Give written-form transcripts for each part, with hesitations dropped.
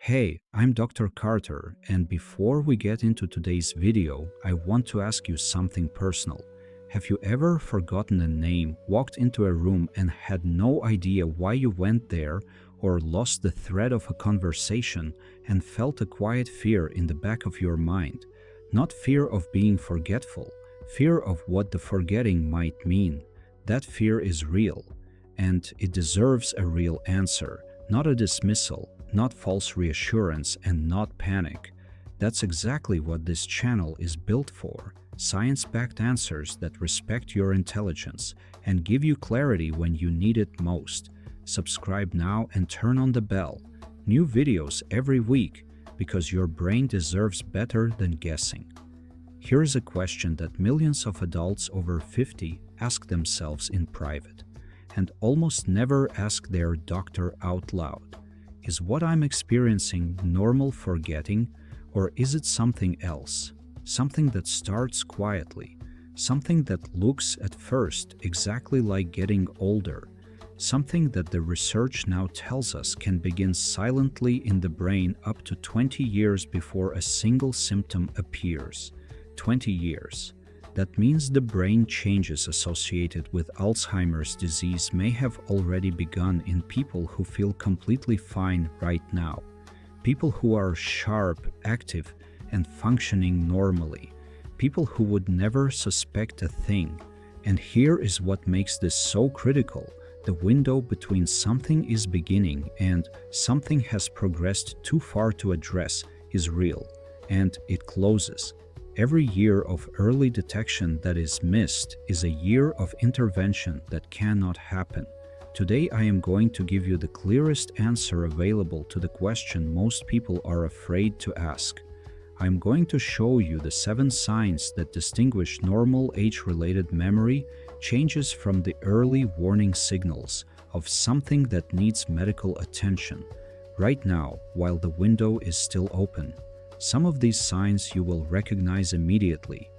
Hey, I'm Dr. Carter, and before we get into today's video, I want to ask you something personal. Have you ever forgotten a name, walked into a room and had no idea why you went there, or lost the thread of a conversation and felt a quiet fear in the back of your mind? Not fear of being forgetful, fear of what the forgetting might mean. That fear is real, and it deserves a real answer, not a dismissal, not false reassurance, and not panic. That's exactly what this channel is built for: science-backed answers that respect your intelligence and give you clarity when you need it most. Subscribe now and turn on the bell. New videos every week, because your brain deserves better than guessing. Here is a question that millions of adults over 50 ask themselves in private, and almost never ask their doctor out loud. Is what I'm experiencing normal forgetting, or is it something else? Something that starts quietly, something that looks at first exactly like getting older, something that the research now tells us can begin silently in the brain up to 20 years before a single symptom appears. 20 years. That means the brain changes associated with Alzheimer's disease may have already begun in people who feel completely fine right now. People who are sharp, active, and functioning normally. People who would never suspect a thing. And here is what makes this so critical. The window between something is beginning and something has progressed too far to address is real, and it closes. Every year of early detection that is missed is a year of intervention that cannot happen. Today I am going to give you the clearest answer available to the question most people are afraid to ask. I am going to show you the 7 signs that distinguish normal age-related memory changes from the early warning signals of something that needs medical attention right now while the window is still open. Some of these signs you will recognize immediately,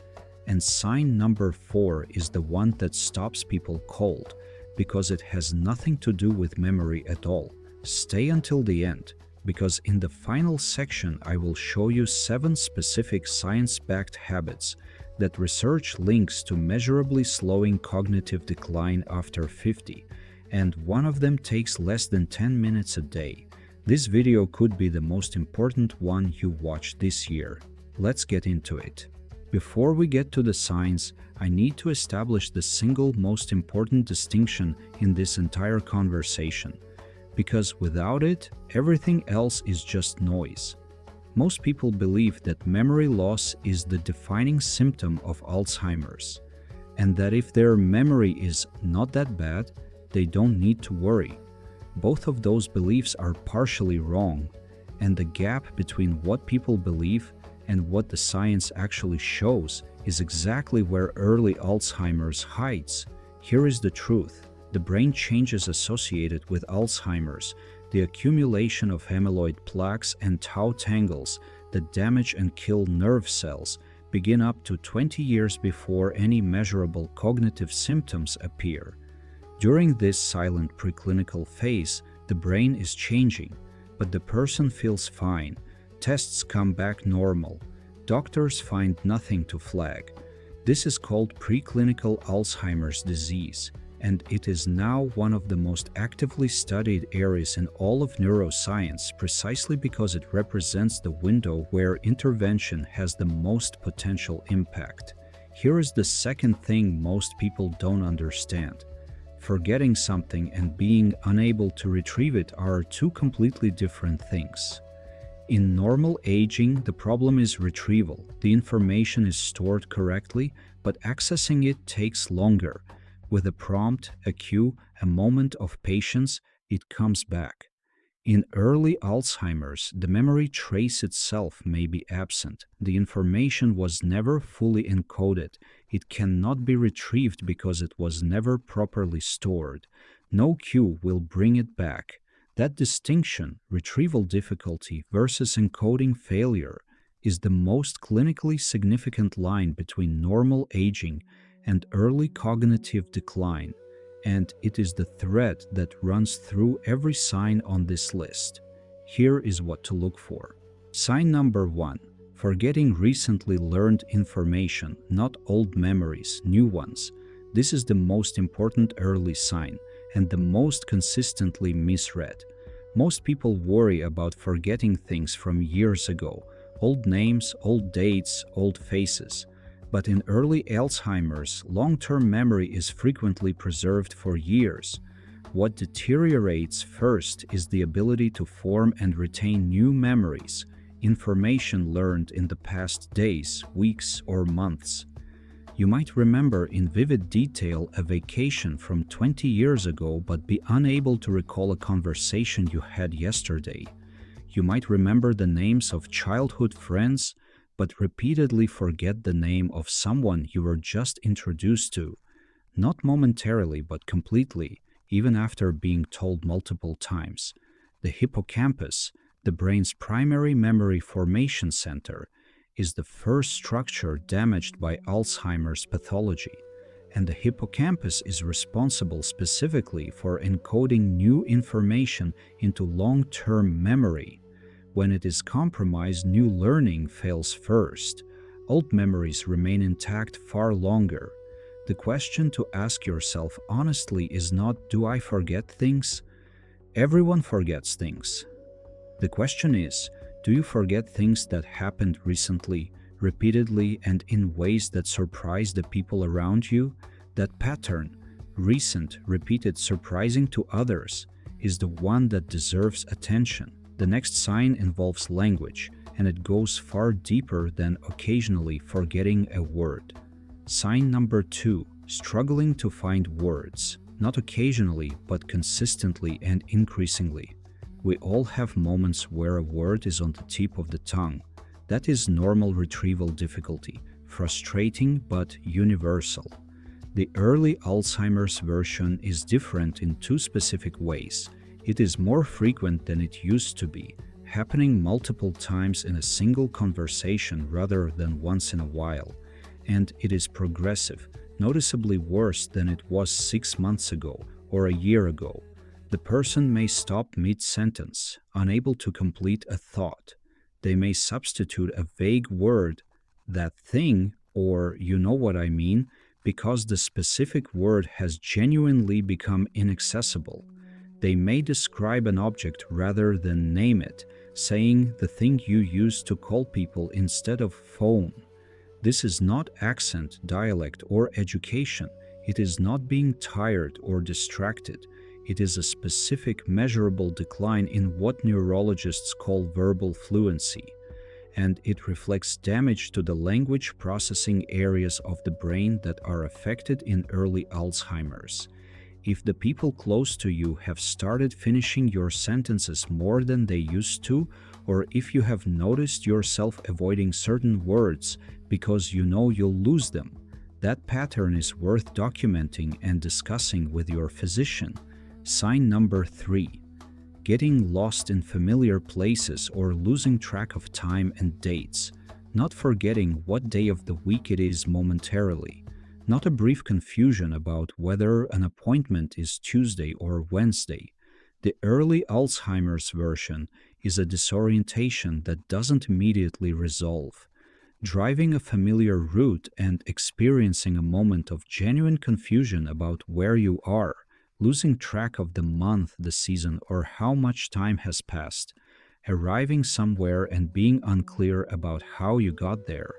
and sign number 4 is the one that stops people cold because it has nothing to do with memory at all. Stay until the end, because in the final section I will show you 7 specific science-backed habits that research links to measurably slowing cognitive decline after 50, and one of them takes less than 10 minutes a day. This video could be the most important one you watch this year. Let's get into it. Before we get to the signs, I need to establish the single most important distinction in this entire conversation, because without it, everything else is just noise. Most people believe that memory loss is the defining symptom of Alzheimer's, and that if their memory is not that bad, they don't need to worry. Both of those beliefs are partially wrong, and the gap between what people believe and what the science actually shows is exactly where early Alzheimer's hides. Here is the truth. The brain changes associated with Alzheimer's, the accumulation of amyloid plaques and tau tangles that damage and kill nerve cells, begin up to 20 years before any measurable cognitive symptoms appear. During this silent preclinical phase, the brain is changing, but the person feels fine. Tests come back normal. Doctors find nothing to flag. This is called preclinical Alzheimer's disease, and it is now one of the most actively studied areas in all of neuroscience precisely because it represents the window where intervention has the most potential impact. Here is the second thing most people don't understand. Forgetting something and being unable to retrieve it are 2 completely different things. In normal aging, the problem is retrieval. The information is stored correctly, but accessing it takes longer. With a prompt, a cue, a moment of patience, it comes back. In early Alzheimer's, the memory trace itself may be absent. The information was never fully encoded. It cannot be retrieved because it was never properly stored. No cue will bring it back. That distinction, retrieval difficulty versus encoding failure, is the most clinically significant line between normal aging and early cognitive decline, and it is the thread that runs through every sign on this list. Here is what to look for. Sign number 1. Forgetting recently learned information, not old memories, new ones. This is the most important early sign and the most consistently misread. Most people worry about forgetting things from years ago, old names, old dates, old faces. But in early Alzheimer's, long-term memory is frequently preserved for years. What deteriorates first is the ability to form and retain new memories, information learned in the past days, weeks, or months. You might remember in vivid detail a vacation from 20 years ago but be unable to recall a conversation you had yesterday. You might remember the names of childhood friends but repeatedly forget the name of someone you were just introduced to, not momentarily but completely, even after being told multiple times. The hippocampus, the brain's primary memory formation center, is the first structure damaged by Alzheimer's pathology, and the hippocampus is responsible specifically for encoding new information into long-term memory. When it is compromised, new learning fails first. Old memories remain intact far longer. The question to ask yourself honestly is not, do I forget things? Everyone forgets things. The question is, do you forget things that happened recently, repeatedly, and in ways that surprise the people around you? That pattern, recent, repeated, surprising to others, is the one that deserves attention. The next sign involves language, and it goes far deeper than occasionally forgetting a word. Sign number 2, struggling to find words, not occasionally, but consistently and increasingly. We all have moments where a word is on the tip of the tongue. That is normal retrieval difficulty, frustrating but universal. The early Alzheimer's version is different in 2 specific ways. It is more frequent than it used to be, happening multiple times in a single conversation rather than once in a while. And it is progressive, noticeably worse than it was 6 months ago or a year ago. The person may stop mid-sentence, unable to complete a thought. They may substitute a vague word, that thing, or you know what I mean, because the specific word has genuinely become inaccessible. They may describe an object rather than name it, saying the thing you use to call people instead of phone. This is not accent, dialect, or education. It is not being tired or distracted. It is a specific measurable decline in what neurologists call verbal fluency, and it reflects damage to the language processing areas of the brain that are affected in early Alzheimer's. If the people close to you have started finishing your sentences more than they used to, or if you have noticed yourself avoiding certain words because you know you'll lose them, that pattern is worth documenting and discussing with your physician. Sign number 3. Getting lost in familiar places or losing track of time and dates, not forgetting what day of the week it is momentarily, not a brief confusion about whether an appointment is Tuesday or Wednesday. The early Alzheimer's version is a disorientation that doesn't immediately resolve. Driving a familiar route and experiencing a moment of genuine confusion about where you are, losing track of the month, the season, or how much time has passed, arriving somewhere and being unclear about how you got there.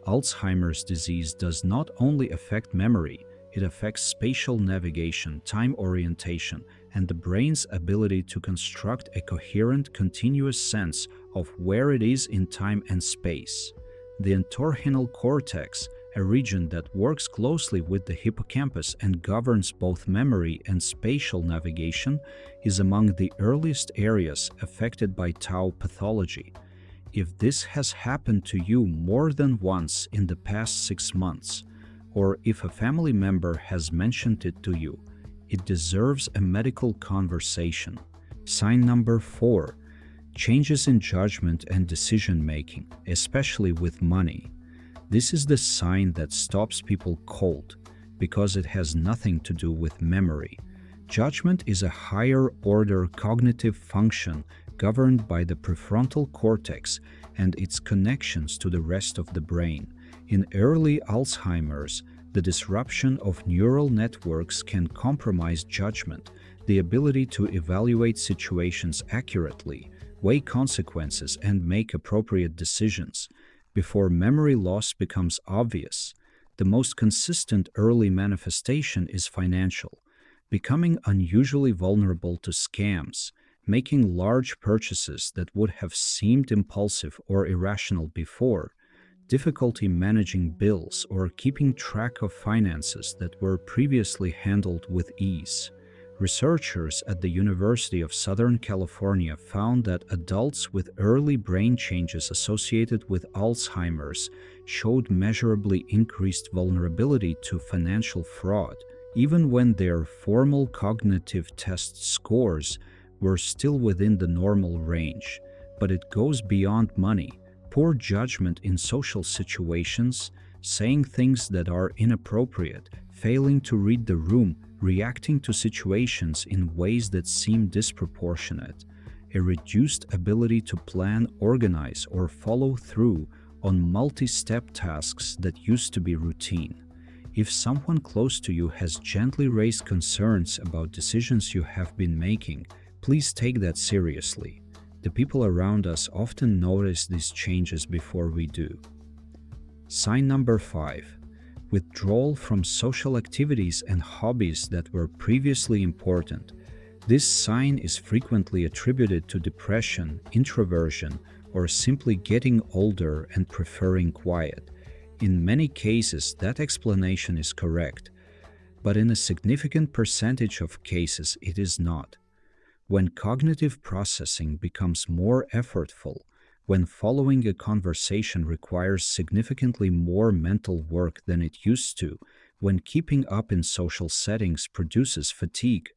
Alzheimer's disease does not only affect memory, it affects spatial navigation, time orientation, and the brain's ability to construct a coherent, continuous sense of where it is in time and space. The entorhinal cortex, a region that works closely with the hippocampus and governs both memory and spatial navigation, is among the earliest areas affected by tau pathology. If this has happened to you more than once in the past 6 months, or if a family member has mentioned it to you, it deserves a medical conversation. Sign number 4. Changes in judgment and decision-making, especially with money. This is the sign that stops people cold, because it has nothing to do with memory. Judgment is a higher-order cognitive function governed by the prefrontal cortex and its connections to the rest of the brain. In early Alzheimer's, the disruption of neural networks can compromise judgment, the ability to evaluate situations accurately, weigh consequences, and make appropriate decisions. Before memory loss becomes obvious, the most consistent early manifestation is financial, becoming unusually vulnerable to scams, making large purchases that would have seemed impulsive or irrational before, difficulty managing bills or keeping track of finances that were previously handled with ease. Researchers at the University of Southern California found that adults with early brain changes associated with Alzheimer's showed measurably increased vulnerability to financial fraud, even when their formal cognitive test scores were still within the normal range. But it goes beyond money. Poor judgment in social situations, saying things that are inappropriate, failing to read the room, reacting to situations in ways that seem disproportionate, a reduced ability to plan, organize, or follow through on multi-step tasks that used to be routine. If someone close to you has gently raised concerns about decisions you have been making, please take that seriously. The people around us often notice these changes before we do. Sign number 5. Withdrawal from social activities and hobbies that were previously important. This sign is frequently attributed to depression, introversion, or simply getting older and preferring quiet. In many cases, that explanation is correct, but in a significant percentage of cases, it is not. When cognitive processing becomes more effortful, when following a conversation requires significantly more mental work than it used to, when keeping up in social settings produces fatigue,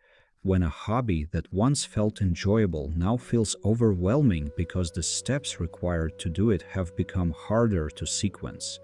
when a hobby that once felt enjoyable now feels overwhelming because the steps required to do it have become harder to sequence.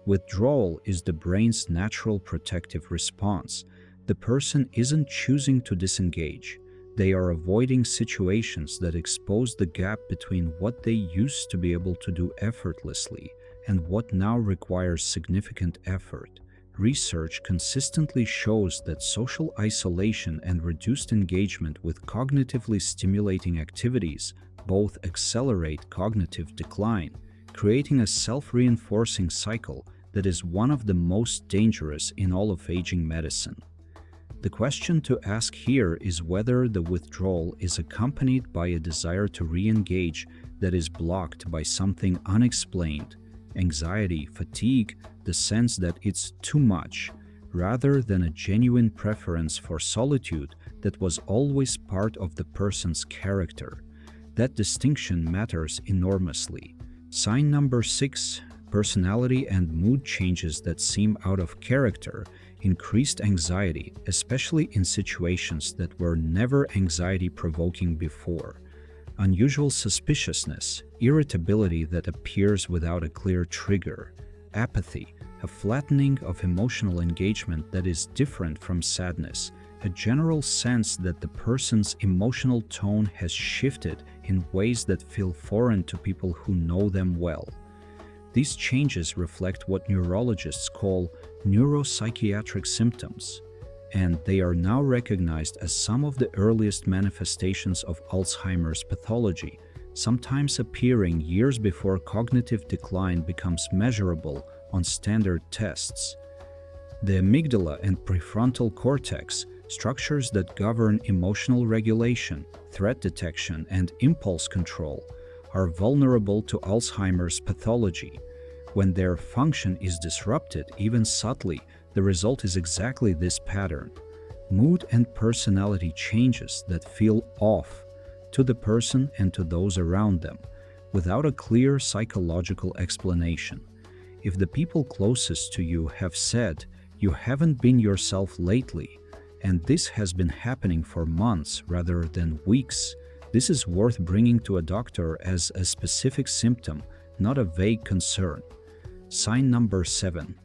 Withdrawal is the brain's natural protective response. The person isn't choosing to disengage. They are avoiding situations that expose the gap between what they used to be able to do effortlessly and what now requires significant effort. Research consistently shows that social isolation and reduced engagement with cognitively stimulating activities both accelerate cognitive decline, creating a self-reinforcing cycle that is one of the most dangerous in all of aging medicine. The question to ask here is whether the withdrawal is accompanied by a desire to re-engage that is blocked by something unexplained, anxiety, fatigue, the sense that it's too much, rather than a genuine preference for solitude that was always part of the person's character. That distinction matters enormously. Sign number 6, personality and mood changes that seem out of character. Increased anxiety, especially in situations that were never anxiety-provoking before. Unusual suspiciousness, irritability that appears without a clear trigger. Apathy, a flattening of emotional engagement that is different from sadness. A general sense that the person's emotional tone has shifted in ways that feel foreign to people who know them well. These changes reflect what neurologists call neuropsychiatric symptoms, and they are now recognized as some of the earliest manifestations of Alzheimer's pathology, sometimes appearing years before cognitive decline becomes measurable on standard tests. The amygdala and prefrontal cortex, structures that govern emotional regulation, threat detection, and impulse control, are vulnerable to Alzheimer's pathology. When their function is disrupted, even subtly, the result is exactly this pattern: mood and personality changes that feel off to the person and to those around them, without a clear psychological explanation. If the people closest to you have said, "You haven't been yourself lately," and this has been happening for months rather than weeks, this is worth bringing to a doctor as a specific symptom, not a vague concern. Sign number 7.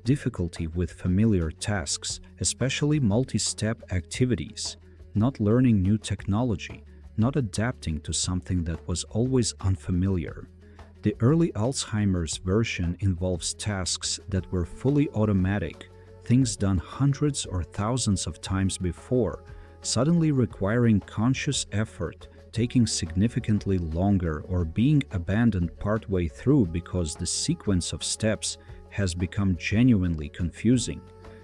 Difficulty with familiar tasks, especially multi-step activities, not learning new technology, not adapting to something that was always unfamiliar. The early Alzheimer's version involves tasks that were fully automatic, things done hundreds or thousands of times before, suddenly requiring conscious effort, taking significantly longer, or being abandoned partway through because the sequence of steps has become genuinely confusing.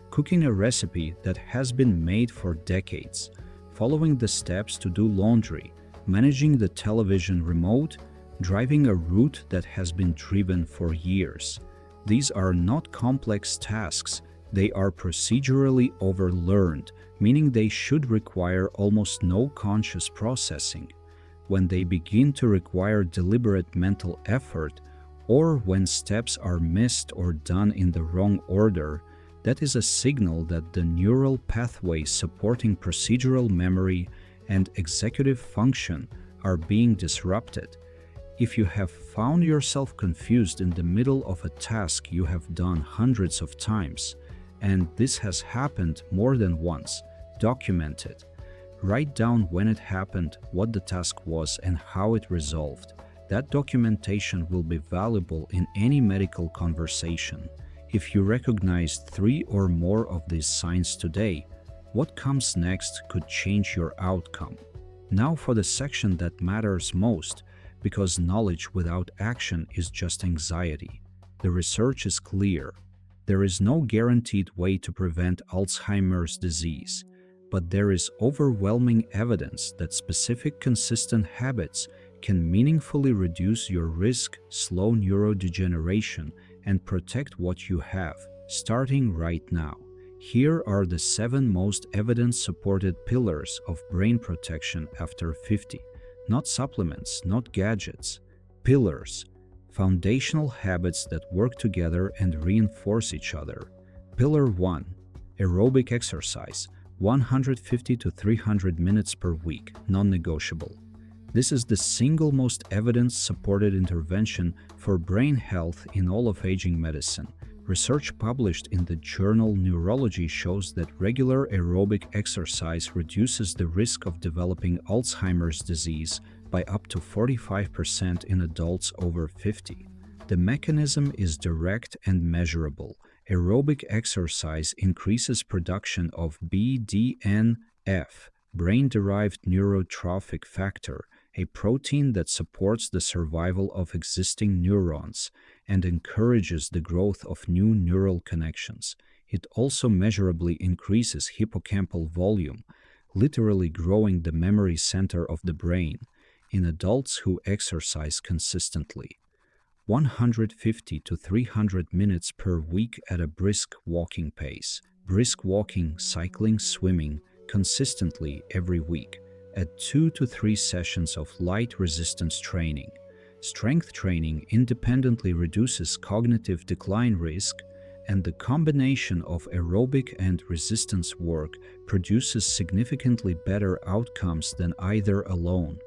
Cooking a recipe that has been made for decades, following the steps to do laundry, managing the television remote, driving a route that has been driven for years. These are not complex tasks, they are procedurally overlearned, meaning they should require almost no conscious processing. When they begin to require deliberate mental effort, or when steps are missed or done in the wrong order, that is a signal that the neural pathways supporting procedural memory and executive function are being disrupted. If you have found yourself confused in the middle of a task you have done hundreds of times, and this has happened more than once, document it. Write down when it happened, what the task was, and how it resolved. That documentation will be valuable in any medical conversation. If you recognized 3 or more of these signs today, what comes next could change your outcome. Now for the section that matters most, because knowledge without action is just anxiety. The research is clear. There is no guaranteed way to prevent Alzheimer's disease, but there is overwhelming evidence that specific consistent habits can meaningfully reduce your risk, slow neurodegeneration, and protect what you have, starting right now. Here are the 7 most evidence-supported pillars of brain protection after 50. Not supplements, not gadgets. Pillars. Foundational habits that work together and reinforce each other. Pillar 1. Aerobic exercise. 150 to 300 minutes per week, non-negotiable. This is the single most evidence-supported intervention for brain health in all of aging medicine. Research published in the journal Neurology shows that regular aerobic exercise reduces the risk of developing Alzheimer's disease by up to 45% in adults over 50. The mechanism is direct and measurable. Aerobic exercise increases production of BDNF, brain-derived neurotrophic factor, a protein that supports the survival of existing neurons and encourages the growth of new neural connections. It also measurably increases hippocampal volume, literally growing the memory center of the brain, in adults who exercise consistently. 150 to 300 minutes per week at a brisk walking pace. Brisk walking, cycling, swimming, consistently every week. At 2 to 3 sessions of light resistance training. Strength training independently reduces cognitive decline risk, and the combination of aerobic and resistance work produces significantly better outcomes than either alone.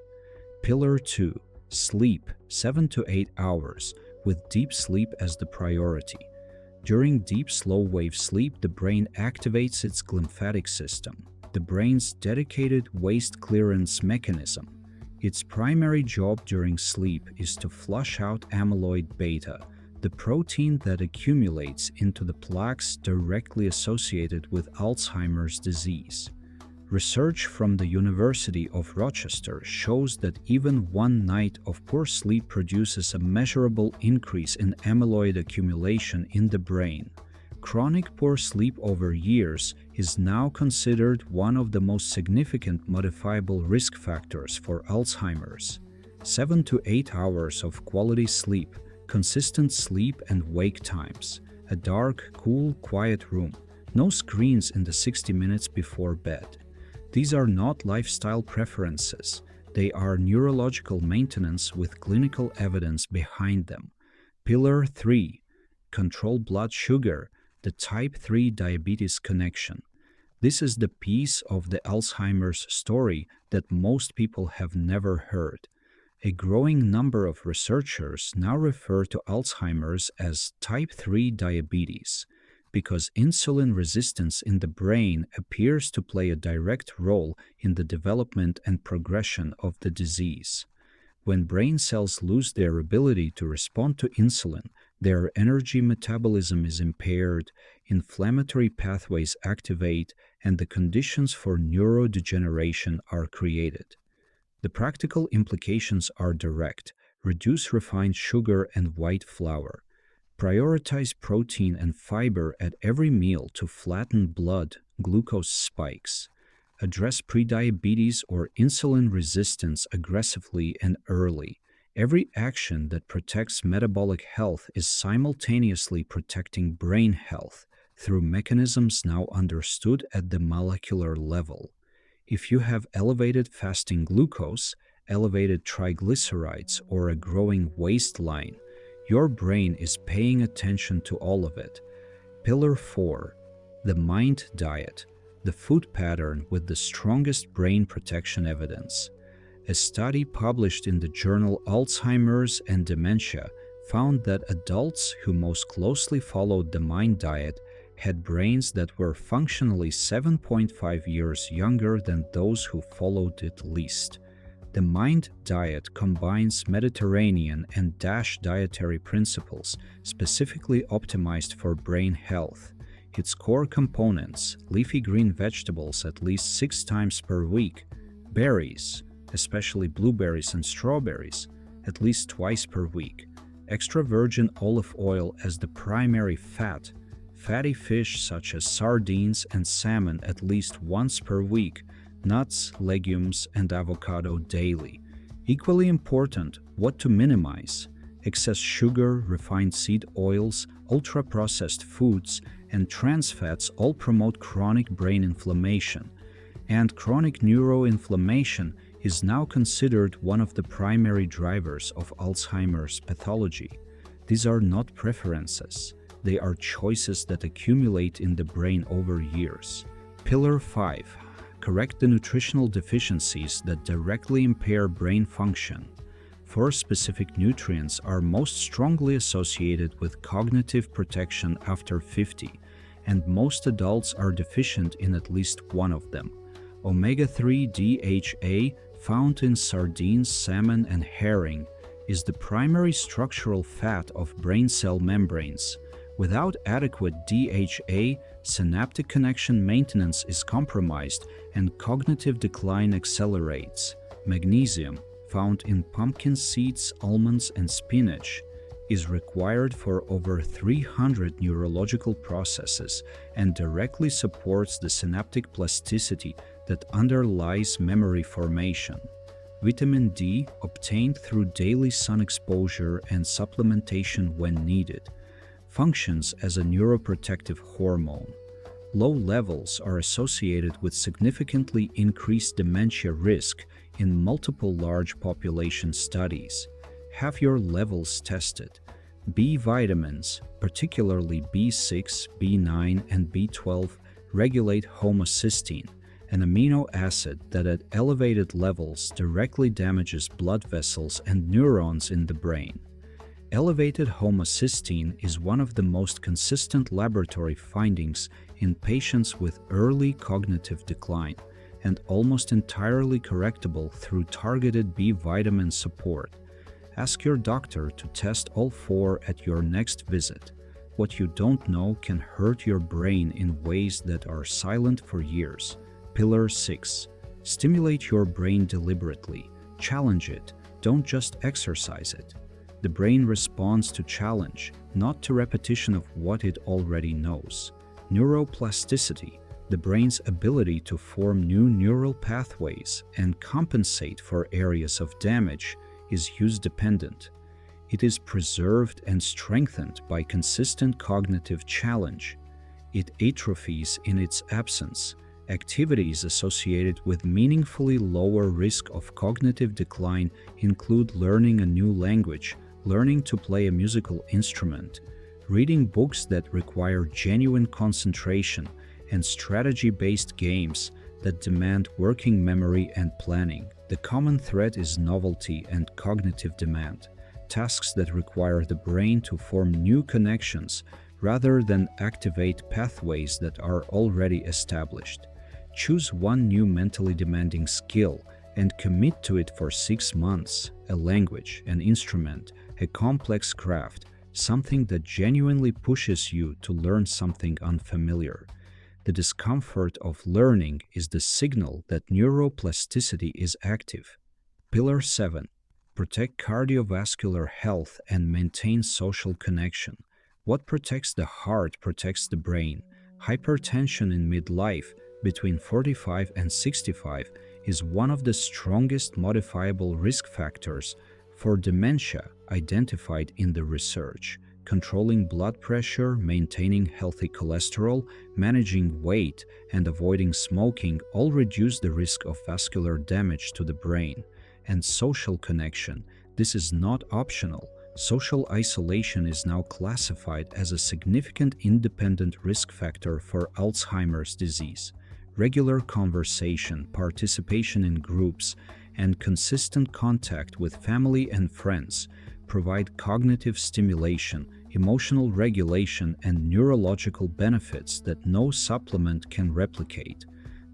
Pillar 2. Sleep, 7 to 8 hours, with deep sleep as the priority. During deep slow-wave sleep, the brain activates its glymphatic system, the brain's dedicated waste clearance mechanism. Its primary job during sleep is to flush out amyloid beta, the protein that accumulates into the plaques directly associated with Alzheimer's disease. Research from the University of Rochester shows that even one night of poor sleep produces a measurable increase in amyloid accumulation in the brain. Chronic poor sleep over years is now considered one of the most significant modifiable risk factors for Alzheimer's. 7 to 8 hours of quality sleep, consistent sleep and wake times, a dark, cool, quiet room, no screens in the 60 minutes before bed. These are not lifestyle preferences. They are neurological maintenance with clinical evidence behind them. Pillar 3. Control blood sugar, the type 3 diabetes connection. This is the piece of the Alzheimer's story that most people have never heard. A growing number of researchers now refer to Alzheimer's as type 3 diabetes. because insulin resistance in the brain appears to play a direct role in the development and progression of the disease. When brain cells lose their ability to respond to insulin, their energy metabolism is impaired, inflammatory pathways activate, and the conditions for neurodegeneration are created. The practical implications are direct: reduce refined sugar and white flour. Prioritize protein and fiber at every meal to flatten blood glucose spikes. Address prediabetes or insulin resistance aggressively and early. Every action that protects metabolic health is simultaneously protecting brain health through mechanisms now understood at the molecular level. If you have elevated fasting glucose, elevated triglycerides, or a growing waistline, your brain is paying attention to all of it. Pillar 4. The mind diet, the food pattern with the strongest brain protection evidence. A study published in the journal Alzheimer's and Dementia found that adults who most closely followed the mind diet had brains that were functionally 7.5 years younger than those who followed it least. The mind diet combines Mediterranean and DASH dietary principles specifically optimized for brain health. Its core components: leafy green vegetables at least 6 times per week, berries, especially blueberries and strawberries, at least twice per week, extra virgin olive oil as the primary fat, fatty fish such as sardines and salmon at least once per week, nuts, legumes, and avocado daily. Equally important, what to minimize: excess sugar, refined seed oils, ultra-processed foods, and trans fats all promote chronic brain inflammation. And chronic neuroinflammation is now considered one of the primary drivers of Alzheimer's pathology. These are not preferences. They are choices that accumulate in the brain over years. Pillar 5. Correct the nutritional deficiencies that directly impair brain function. 4 specific nutrients are most strongly associated with cognitive protection after 50, and most adults are deficient in at least one of them. Omega-3 DHA, found in sardines, salmon, and herring, is the primary structural fat of brain cell membranes. Without adequate DHA, synaptic connection maintenance is compromised and cognitive decline accelerates. Magnesium, found in pumpkin seeds, almonds, and spinach, is required for over 300 neurological processes and directly supports the synaptic plasticity that underlies memory formation. Vitamin D, obtained through daily sun exposure and supplementation when needed, functions as a neuroprotective hormone. Low levels are associated with significantly increased dementia risk in multiple large population studies. Have your levels tested. B vitamins, particularly B6, B9, and B12, regulate homocysteine, an amino acid that at elevated levels directly damages blood vessels and neurons in the brain. Elevated homocysteine is one of the most consistent laboratory findings in patients with early cognitive decline and almost entirely correctable through targeted B vitamin support. Ask your doctor to test all 4 at your next visit. What you don't know can hurt your brain in ways that are silent for years. Pillar 6. Stimulate your brain deliberately. Challenge it. Don't just exercise it. The brain responds to challenge, not to repetition of what it already knows. Neuroplasticity, the brain's ability to form new neural pathways and compensate for areas of damage, is use-dependent. It is preserved and strengthened by consistent cognitive challenge. It atrophies in its absence. Activities associated with meaningfully lower risk of cognitive decline include learning a new language, learning to play a musical instrument, reading books that require genuine concentration, and strategy-based games that demand working memory and planning. The common thread is novelty and cognitive demand. Tasks that require the brain to form new connections, rather than activate pathways that are already established. Choose one new mentally demanding skill and commit to it for 6 months: a language, an instrument, a complex craft, something that genuinely pushes you to learn something unfamiliar. The discomfort of learning is the signal that neuroplasticity is active. Pillar 7. Protect cardiovascular health and maintain social connection. What protects the heart protects the brain. Hypertension in midlife, between 45 and 65, is one of the strongest modifiable risk factors for dementia identified in the research. Controlling blood pressure, maintaining healthy cholesterol, managing weight, and avoiding smoking all reduce the risk of vascular damage to the brain. And social connection. This is not optional. Social isolation is now classified as a significant independent risk factor for Alzheimer's disease. Regular conversation, participation in groups, and consistent contact with family and friends provide cognitive stimulation, emotional regulation, and neurological benefits that no supplement can replicate.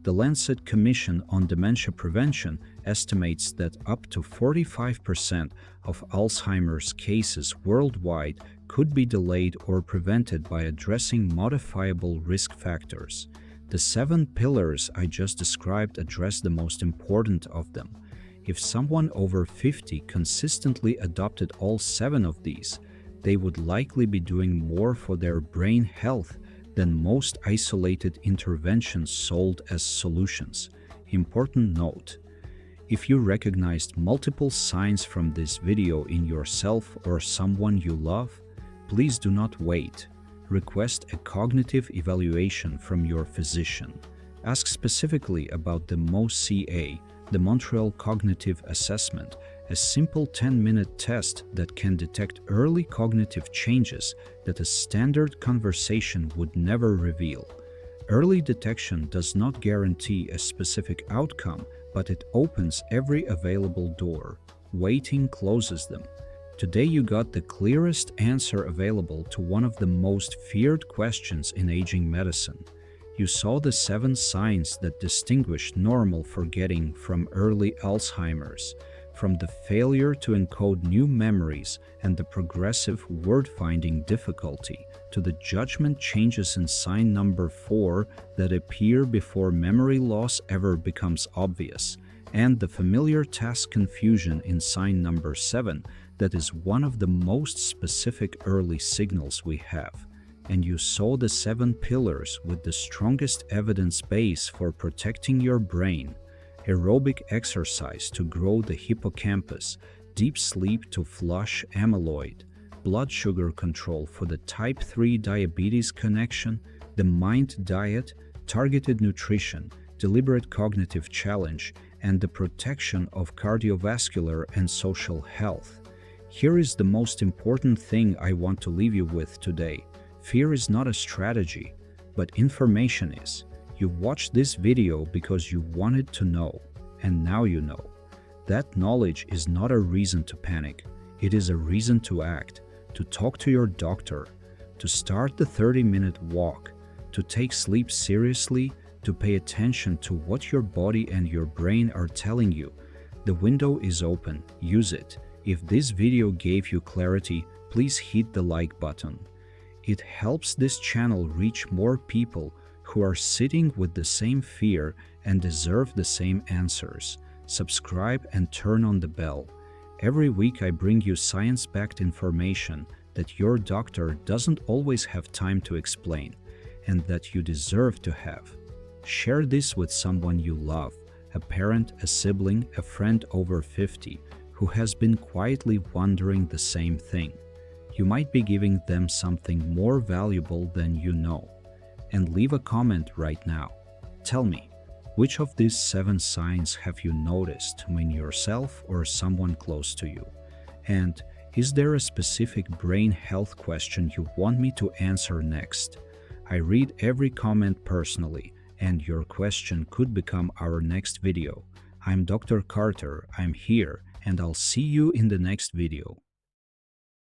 The Lancet Commission on Dementia Prevention estimates that up to 45% of Alzheimer's cases worldwide could be delayed or prevented by addressing modifiable risk factors. The 7 pillars I just described address the most important of them. If someone over 50 consistently adopted all 7 of these, they would likely be doing more for their brain health than most isolated interventions sold as solutions. Important note: if you recognized multiple signs from this video in yourself or someone you love, please do not wait. Request a cognitive evaluation from your physician. Ask specifically about the MOCA, the Montreal Cognitive Assessment, a simple 10-minute test that can detect early cognitive changes that a standard conversation would never reveal. Early detection does not guarantee a specific outcome, but it opens every available door. Waiting closes them. Today you got the clearest answer available to one of the most feared questions in aging medicine. You saw the 7 signs that distinguish normal forgetting from early Alzheimer's, from the failure to encode new memories and the progressive word-finding difficulty, to the judgment changes in sign number 4 that appear before memory loss ever becomes obvious, and the familiar task confusion in sign number 7 that is one of the most specific early signals we have. And you saw the 7 pillars with the strongest evidence base for protecting your brain: aerobic exercise to grow the hippocampus, deep sleep to flush amyloid, blood sugar control for the type 3 diabetes connection, the mind diet, targeted nutrition, deliberate cognitive challenge, and the protection of cardiovascular and social health. Here is the most important thing I want to leave you with today. Fear is not a strategy, but information is. You watched this video because you wanted to know, and now you know. That knowledge is not a reason to panic. It is a reason to act, to talk to your doctor, to start the 30-minute walk, to take sleep seriously, to pay attention to what your body and your brain are telling you. The window is open. Use it. If this video gave you clarity, please hit the like button. It helps this channel reach more people who are sitting with the same fear and deserve the same answers. Subscribe and turn on the bell. Every week I bring you science-backed information that your doctor doesn't always have time to explain, and that you deserve to have. Share this with someone you love, a parent, a sibling, a friend over 50, who has been quietly wondering the same thing. You might be giving them something more valuable than you know. And leave a comment right now. Tell me, which of these 7 signs have you noticed in yourself or someone close to you? And is there a specific brain health question you want me to answer next? I read every comment personally, and your question could become our next video. I'm Dr. Carter, I'm here, and I'll see you in the next video.